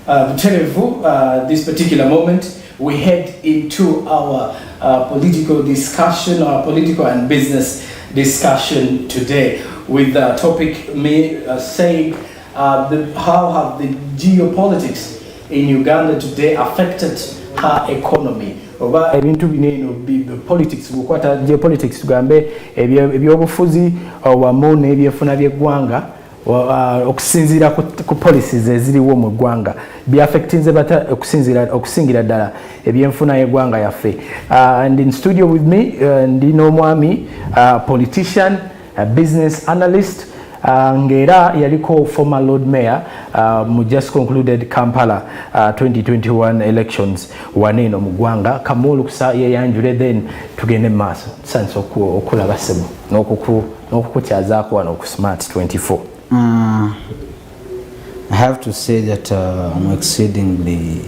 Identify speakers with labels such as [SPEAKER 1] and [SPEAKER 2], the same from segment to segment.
[SPEAKER 1] This particular moment, we head into our political discussion, our political and business discussion today, with the topic saying how have the geopolitics in Uganda today affected her economy. Oba ebintu bineno politics bukwata geopolitics tugambe ebyobufuzi wamu n'ebyefuna by'eggwanga okusinziira ku policies eziriwo mu ggwanga by'affectinze bata okusingira ddala ebyenfuna y'eggwanga yaffe. And in studio with me ndino omwami politician, business analyst, ngera yaliko former Lord Mayor mu just concluded Kampala 2021 elections waneno mu ggwanga kamulu kusa yeyanjule then tugende maaso sanso okulaba sebo n'okukutyazaako wano ku Smart 24.
[SPEAKER 2] I have to say that I'm exceedingly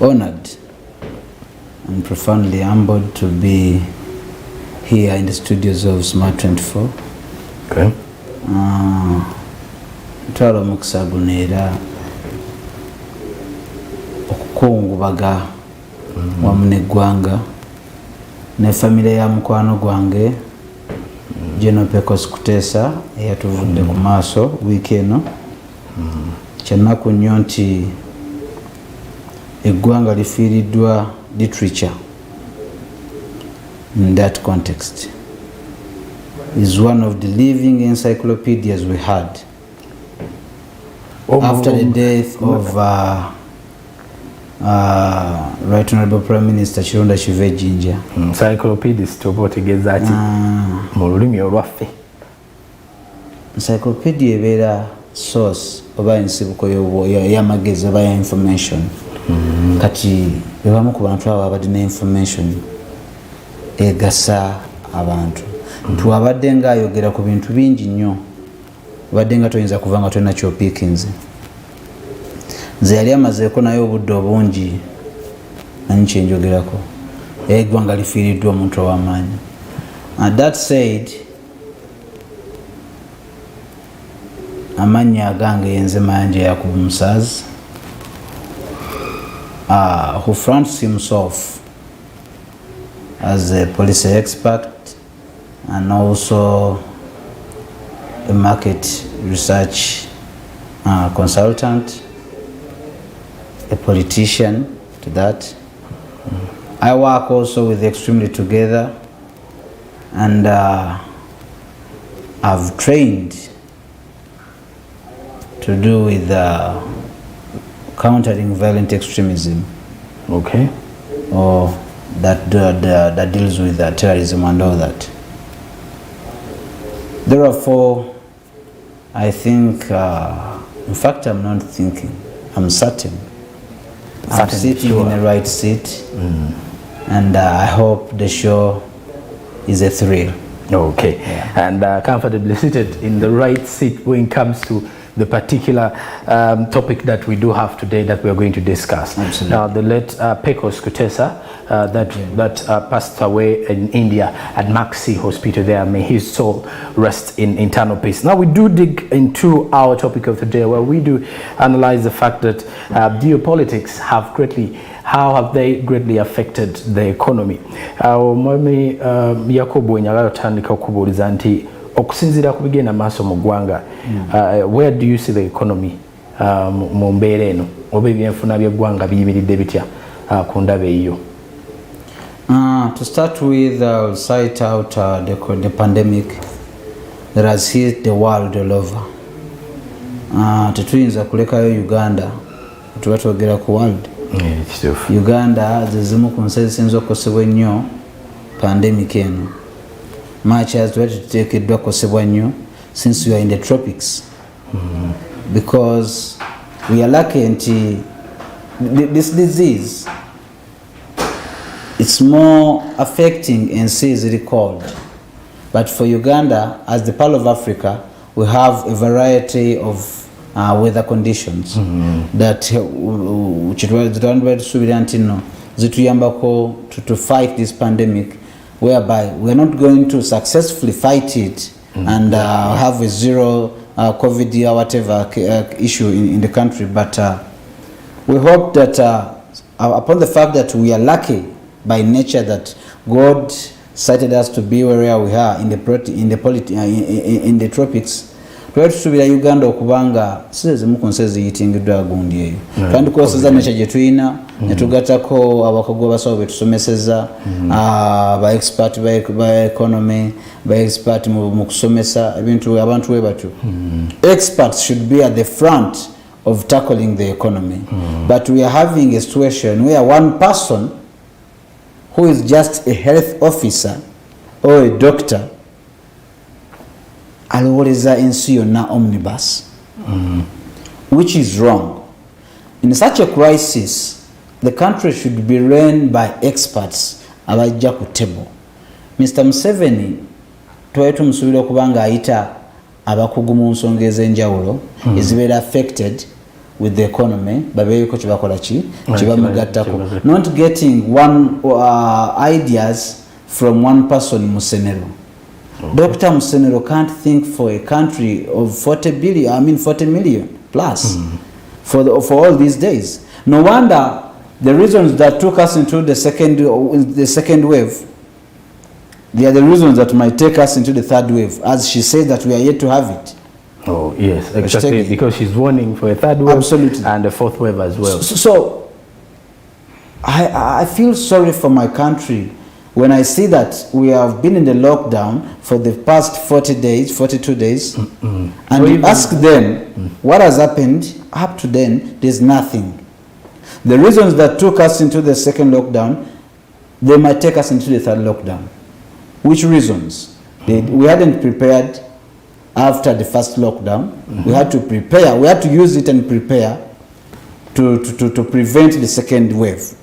[SPEAKER 2] honored and profoundly humbled to be here in the studios of Smart 24.
[SPEAKER 1] Okay.
[SPEAKER 2] Twala omukisa guno era okukungubaga wamu n'eggwanga ne famire ya mukwano gwange General Pecos Kuteesa eyatuvudde ku maaso wiiki eno. Kyannaku nnyo nti eggwanga lifiiriddwa literature in that context is one of the living encyclopedias we had after the death of Right Honorable Prime Minister Chironda Chivejinja.
[SPEAKER 1] Encyclopedist oba otegeeza ati mu lulimi olwaffe.
[SPEAKER 2] Encyclopedia ebeera source oba ensibuko y'amagezi oba ya information. Kati bebamu ku bantu abo abadde ne information egasa abantu. Tuwabadde nga ayogera ku bintu bingi nnyo. Obadde nga toyinza kuva nga tolina ky'opiikinze. Nze yali amazeeko naye obudde obungi nanyi kye njogerako. Eggwanga lifiiriddwa omuntu ow'amaanyi. That said, amannya agange yenze Mayanja Yakubu Musaazi, who fronts himself as a policy expert and also a market research consultant, a politician to that. I work also with Extremely Together, and I've trained to do with countering violent extremism.
[SPEAKER 1] Okay.
[SPEAKER 2] Or that deals with terrorism and all that. Therefore, I think, in fact, I'm not thinking, I'm certain. I'm sitting in the right seat, and I hope the show is a thrill.
[SPEAKER 1] Okay, yeah. And comfortably seated in the right seat when it comes to the particular topic that we do have today that we are going to discuss.
[SPEAKER 2] Absolutely.
[SPEAKER 1] Now, the late Pecos Kuteesa that passed away in India at Maxi Hospital there. May his soul rest in eternal peace. Now, we do dig into our topic of today, where we do analyze the fact that geopolitics have greatly affected the economy. Mwami Yakobo nyagala tandika okubuuliza nti okusinziira ku bigenda maaso mu ggwanga, where do you see the economy mu mbeera eno, oba ebyenfuna by'eggwanga biyimiridde bitya ku ndaba eyo?
[SPEAKER 2] To start with, I'll cite out the pandemic that has hit the world all over. Tetuyinza kulekayo Uganda tuba twogera ku world. Uganda zizimu ku nsi ezisinza okukosebwa ennyo pandemic eno. Much as tuba tuteekeddwa kukosebwa nnyo since we are in the tropics. Because we are lucky nti this disease, it's more affecting ensi eziri cold. But for Uganda, as the Pearl of Africa, we have a variety of weather conditions that zituyambako to fight this pandemic, whereby we are not going to successfully fight it and have a zero COVID or whatever issue in the country, but We hope that upon the fact that we are lucky by nature that God sighted us to be where we are in the tropics, twetusubira Uganda okubanga sizezimu ku nsi eziyitiddwa gundi eyo twandikooseza nature gye tulina ne tugattako abakugu abasawo be tusomeseza ba expert ba economy ba expert mu kusomesa ebintu abantu we batyo. Experts should be at the front of tackling the economy, but we are having a situation where one person who is just a health officer or a doctor alowoleza ensi yonna omnibus, which is wrong. In such a crisis, the country should be run by experts abajja ku table. Mr. Museveni twali tumusubira okubanga ayita abakugu mu nsonga ez'enjawulo ezibeera affected with the economy babeeko kyebakola ki kyebamugattako, not getting one ideas from one person Musenero. Dr. Musenero can't think for a country of 40 million plus for all these days. No wonder the reasons that took us into the second wave, they are the reasons that might take us into the third wave, as she said that we are yet to have it.
[SPEAKER 1] Oh yes, exactly, because she's warning for a third wave. Absolutely. And a fourth wave as well. So I feel sorry for my country when I see that we have been in the lockdown for the past 42 days, and you ask them what has happened, up to then, there's nothing. The reasons that took us into the second lockdown, they might take us into the third lockdown. Which reasons? We hadn't prepared after the first lockdown. We had to prepare, we had to use it and prepare to prevent the second wave.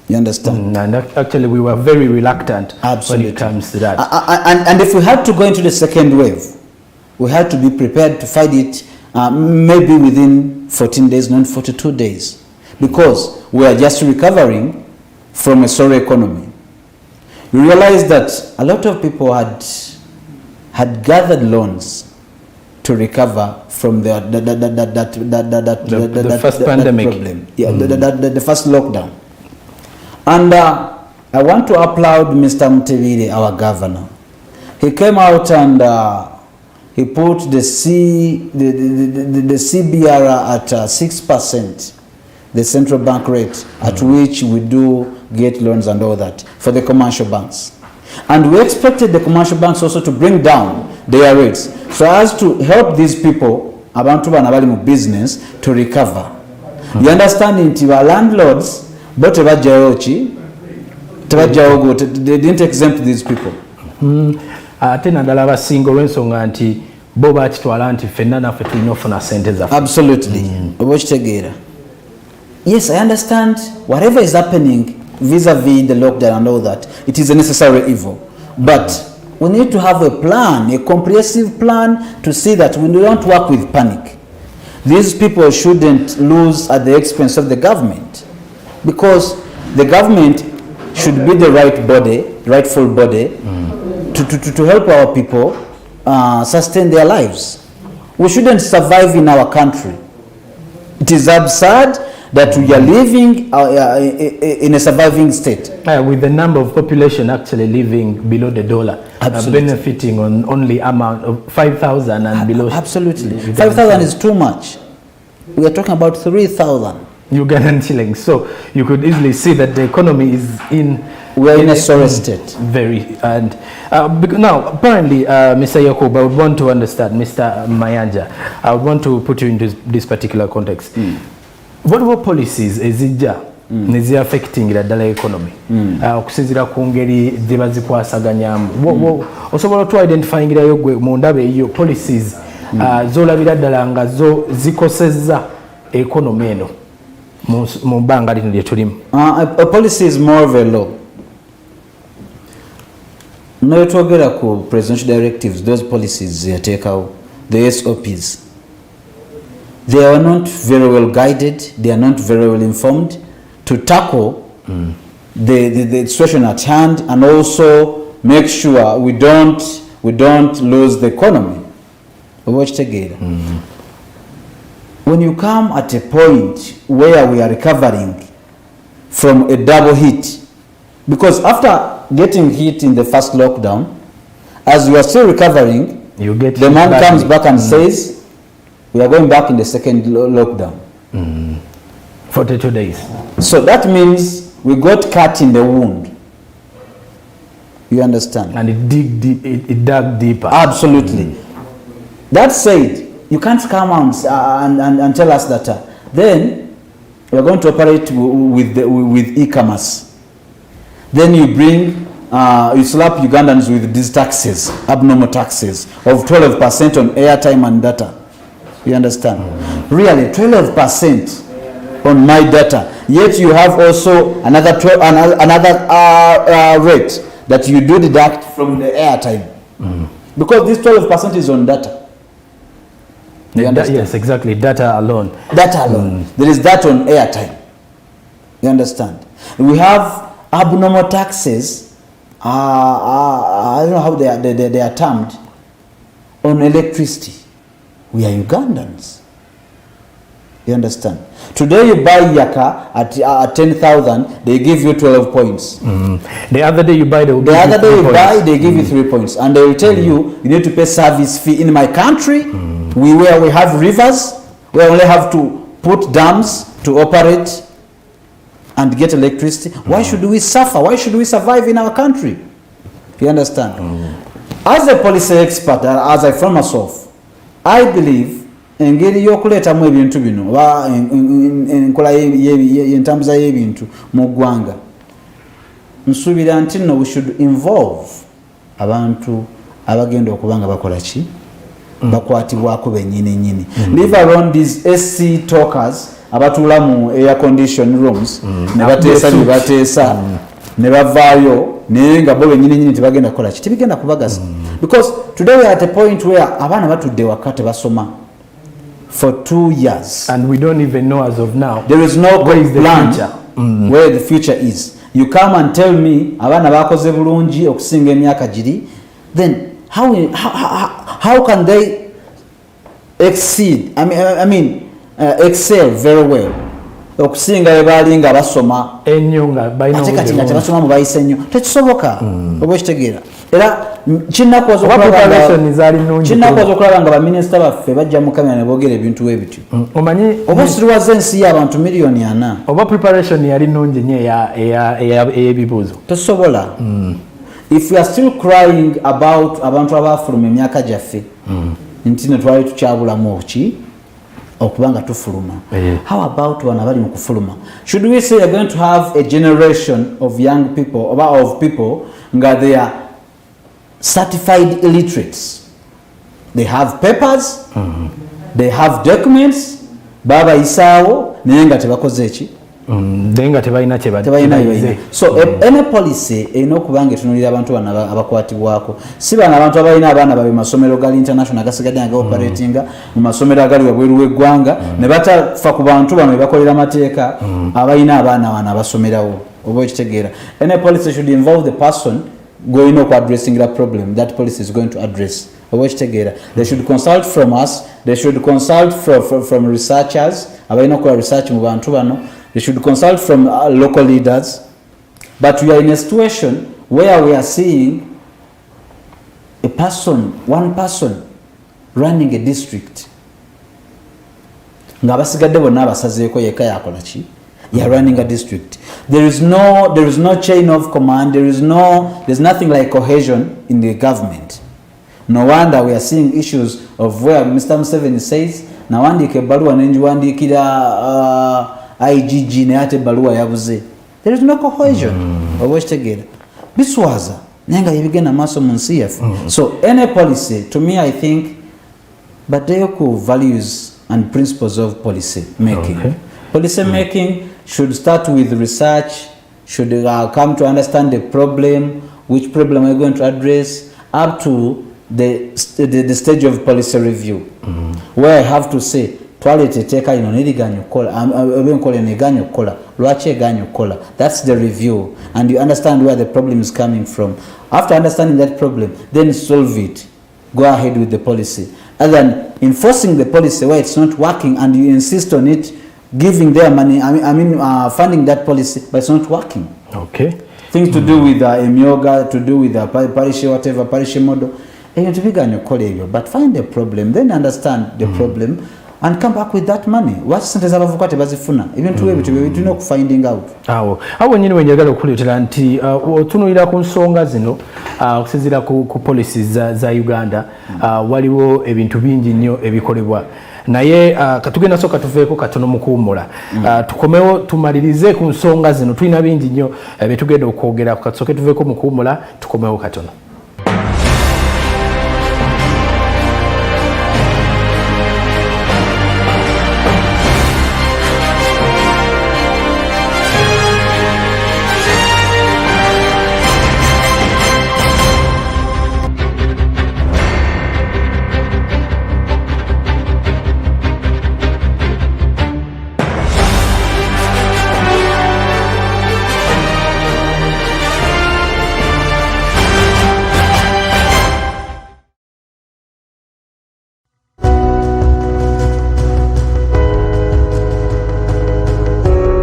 [SPEAKER 1] You understand? And actually we were very reluctant. Absolutely. When it comes to that.
[SPEAKER 2] And if we had to go into the second wave, we had to be prepared to fight it maybe within 14 days, not 42 days. Because we are just recovering from a sorry economy. We realized that a lot of people had gathered loans to recover from the
[SPEAKER 1] first pandemic
[SPEAKER 2] problem. Yeah, the first lockdown. And I want to applaud Mr. Mutevile, our governor. He came out and he put the CBR at 6%, the central bank rate at which we do get loans and all that for the commercial banks. And we expected the commercial banks also to bring down their rates so as to help these people, abantu bano abali mu business, to recover. You understand, nti ba landlords but they didn't exempt these people.
[SPEAKER 1] Ate naddala abasinga olw'ensonga nti bo bakitwala nti ffenna naffe tulina ofuna sente zaffe.
[SPEAKER 2] Absolutely. Oba okitegeera. Yes, I understand whatever is happening vis-a-vis the lockdown and all that, it is a necessary evil. But we need to have a plan, a comprehensive plan to see that we don't work with panic. These people shouldn't lose at the expense of the government, because the government should be the rightful body to help our people sustain their lives. We shouldn't survive in our country. It is absurd that we are living in a surviving state.
[SPEAKER 1] With the number of population actually living below the dollar, benefiting on only amount of 5,000 and below.
[SPEAKER 2] Absolutely. 5,000 is too much. We are talking about 3,000.
[SPEAKER 1] Ugandan shillings. So you could easily see that the economy is
[SPEAKER 2] we're in a sorry state.
[SPEAKER 1] Very. And now, apparently, Mr. Yacob, I would want to understand, Mr. Mayanja, I would want to put you into this particular context. What were policies ezijja nezi affecting the economy? Okusinziira ku ngeri gye bazikwasaganyamu. Osobola to identifying yo gwe mu ndabe eyo policies z'olabira ddala nga zo zikosezza economy eno mu bbanga lino lye tulimu.
[SPEAKER 2] A policy is more of a law. No twogera ku presidential directives, those policies yateekawo, the SOPs. They are not very well guided, they are not very well informed to tackle the situation at hand, and also make sure we don't lose the economy. Watch together. when you come at a point where we are recovering from a double hit, because after getting hit in the first lockdown, as you are still recovering, the man comes back and says, we are going back in the second lockdown.
[SPEAKER 1] 42 days.
[SPEAKER 2] So that means we got cut in the wound. You understand?
[SPEAKER 1] And it dug deeper.
[SPEAKER 2] Absolutely. That said, you can't come and tell us that then we are going to operate with e-commerce. Then you bring, you slap Ugandans with these taxes, abnormal taxes of 12% on airtime and data. You understand? Really, 12% on my data. Yet you have also another rate that you do deduct from the airtime. Because this 12% is on data.
[SPEAKER 1] Yes, exactly. Data alone.
[SPEAKER 2] Data alone. There is that on airtime. You understand? We have abnormal taxes. I don't know how they are termed, on electricity. We are Ugandans. You understand? Today you buy yaka at 10,000, they give you 12 points.
[SPEAKER 1] The other day you buy,
[SPEAKER 2] they give you 3 points, and they will tell you need to pay service fee. In my country, where we have rivers, we only have to put dams to operate and get electricity. Why should we suffer? Why should we survive in our country? You understand? As a policy expert, as I found myself, I believe engeri y'okuleetamu ebintu bino oba enkola y'entambuza y'ebintu mu ggwanga, nsuubira nti no, we should involve abantu abagenda okuba nga bakola ki, bakwatibwako bennyini. Leave alone these SC talkers abatuula mu air condition rooms ne bateesa bye bateesa ne bavaayo naye nga bo bennyini tebagenda kukola ki, tebigenda kubagasa. Because today we are at a point where abaana batudde waka tebasoma for 2 years.
[SPEAKER 1] And we don't even know as of now.
[SPEAKER 2] There is no plan where the future is. You come and tell me abaana bakoze bulungi okusinga emyaka giri, then how can they exceed? I mean excel very well okusinga ebaali nga basoma
[SPEAKER 1] ennyo nga balina
[SPEAKER 2] ate kati nga tebasoma mu bayise nnyo, tekisoboka. Oba okitegeera. Era kinakwaza okulaba nga baminisita baffe bajja mu kamera ne boogera ebintu ebityo.
[SPEAKER 1] Omanyi
[SPEAKER 2] oba osiriwaza ensi y'abantu miliyoni 4.
[SPEAKER 1] Oba preparation yali nnungi nnyo ey'ebibuuzo.
[SPEAKER 2] Tosobola. If we are still crying about abantu abafuluma emyaka gyaffe nti ne twali tukyabulamu okubanga tufuluma, how about bano abali mu kufuluma? Should we say we are going to have a generation of young people or of people nga they are certified illiterates? They have papers, they have documents, baba isaawo naye nga tebakoze eki,
[SPEAKER 1] denga tebalina
[SPEAKER 2] so any policy erina okuba nga etunuulira abantu bano abakwatibwako, si bano abantu abalina abaana babe masomero gali international agasigadde nga operatinga mu masomero agali wabweru w'eggwanga ne batafa ku bantu bano bebakolera amateeka abalina abaana bano abasomerawo. Oba ekitegeera, any policy should involve the person going to addressing that problem that policy is going to address. Oba ekitegeera, they should consult from us, they should consult from researchers abalina okukola research mu bantu bano, they should consult from local leaders. But we are in a situation where we are seeing one person running a district. Nga basigadde bonna abasazeeko yekka yakola ki? You are running a district. There is no chain of command. There's nothing like cohesion in the government. No wonder we are seeing issues of where Mr. Museveni says, nawandika ebbaluwa nenjiwandikira IGG ne ate ebbaluwa yabuze. There is no cohesion. Oba okitegeera, biswaza naye nga yebigenda maaso mu nsi yaffe. So any policy, to me I think, baddeyo ku values and principles of policy making. Policy making should start with research, should come to understand the problem, which problem we're going to address, up to the stage of policy review, where I have to say, twaleteteeka ino neriganya okukola, ebenkola neganya okukola, lwaki eganya okukola. That's the review, and you understand where the problem is coming from. After understanding that problem, then solve it. Go ahead with the policy. other than enforcing the policy where it's not working and you insist on it, giving their money, funding that policy, but it's not working.
[SPEAKER 1] Okay.
[SPEAKER 2] Things to do with emyoga, to do with parish, whatever, parish model. But find the problem, then understand the problem, and come back with that money. What sentence abavukate bazifuna? Even to we know finding out.
[SPEAKER 1] Awo nyine wenjagala okuletera nti otunuira ku nsonga zino okusizira ku policies za Uganda waliwo ebintu bingi nnyo ebikolebwa. Naye katugenda soka tuveeko katono mukuumula tukomewo tumalirize ku nsonga zino tulina bingi nnyo ebitugenda okwogera kasoke tuveeko mukuumula tukomewo katono.